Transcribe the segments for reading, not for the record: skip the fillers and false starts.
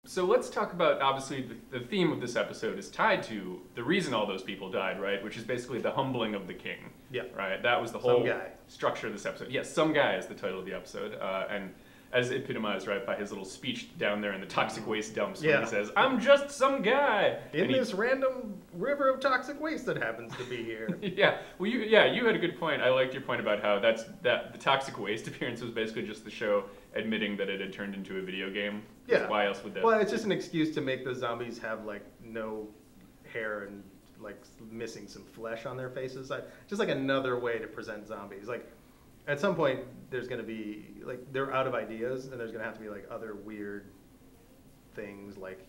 So let's talk about, obviously, the theme of this episode is tied to the reason all those people died, right? Which is basically the humbling of the king. Yeah. Right? That was the whole guy. structure of this episode. Yes, Some Guy is the title of the episode. And as epitomized, right, by his little speech down there in the toxic waste dumps when Yeah. he says, "I'm just some guy." In And he- this random river of toxic waste that happens to be here. Yeah, well, you had a good point. I liked your point about how that the toxic waste appearance was basically just the show admitting that it had turned into a video game. 'Cause Yeah. why else would that? Well, it's just an excuse to make the zombies have like no hair and like missing some flesh on their faces. Just like another way to present zombies. Like at some point, there's going to be like they're out of ideas, and there's going to have to be like other weird things, like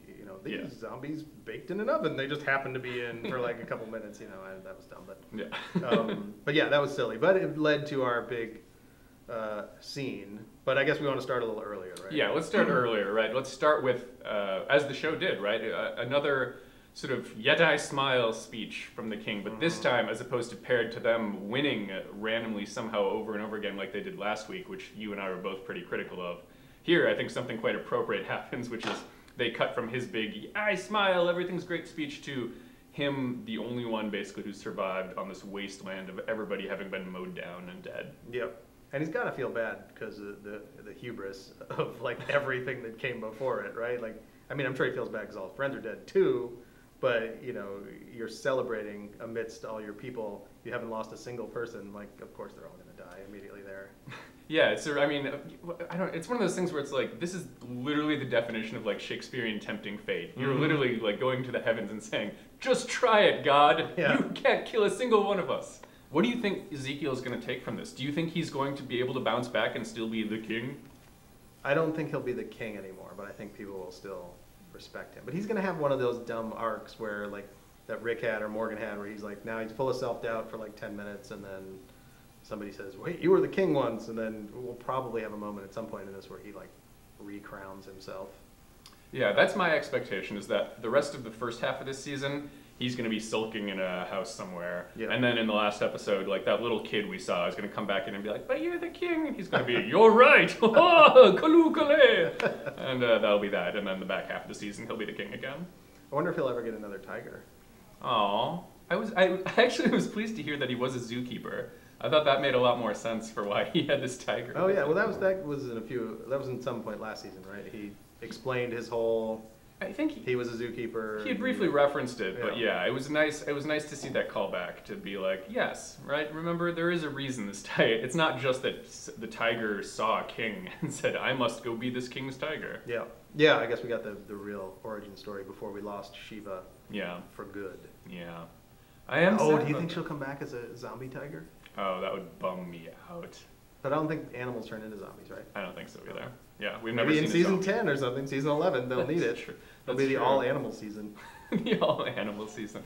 these Yeah. zombies baked in an oven. They just happen to be in for like a couple minutes. That was dumb, but Yeah. but yeah, that was silly. But it led to our big scene. But I guess we want to start a little earlier, right? Yeah, let's start earlier, right? Let's start with, as the show did, right? Another sort of "Yet I Smile" speech from the king, but this time, as opposed to paired to them winning randomly somehow over and over again like they did last week, which you and I were both pretty critical of. Here, I think something quite appropriate happens, which is they cut from his big "I smile, everything's great" speech to him, the only one basically who survived on this wasteland of everybody having been mowed down and dead. Yep. And he's got to feel bad because of the hubris of like everything that came before it, right? Like, I mean, I'm sure he feels bad because all his friends are dead too, but you're celebrating amidst all your people. You haven't lost a single person. Like, of course they're all going to die immediately there. Yeah, it's one of those things where it's like, this is literally the definition of like Shakespearean tempting fate. You're literally like going to the heavens and saying, "Just try it, God. Yeah. You can't kill a single one of us." What do you think Ezekiel is going to take from this? Do you think he's going to be able to bounce back and still be the king? I don't think he'll be the king anymore, but I think people will still respect him. But he's going to have one of those dumb arcs where like that Rick had or Morgan had, where he's like, now he's full of self-doubt for like 10 minutes, and then somebody says, "Wait, you were the king once," and then we'll probably have a moment at some point in this where he like recrowns himself. Yeah, that's my expectation, is that the rest of the first half of this season, he's going to be sulking in a house somewhere. Yeah. And then in the last episode, like that little kid we saw is going to come back in and be like, "But you're the king." And he's going to be, "You're right. Oh, Kalu Kale." And that'll be that. And then the back half of the season, he'll be the king again. I wonder if he'll ever get another tiger. Aw. I actually was pleased to hear that he was a zookeeper. I thought that made a lot more sense for why he had this tiger. Oh yeah, well that was in some point last season, right? He explained his whole. I think He was a zookeeper. he had briefly referenced it, but Yeah. yeah, it was nice. It was nice to see that callback to be like, yes, right. Remember, there is a reason this tiger. It's not just that the tiger saw a king and said, "I must go be this king's tiger." Yeah, yeah. I guess we got the real origin story before we lost Shiva Yeah, for good. yeah. I am. Oh, sad do you about think that. she'll come back as a zombie tiger? Oh, that would bum me out. But I don't think animals turn into zombies, right? I don't think so either. Yeah, we've never Maybe seen in a season zombie. 10 or something, season 11, they'll need it. True. It'll That's be the true. all animal season. The all animal season.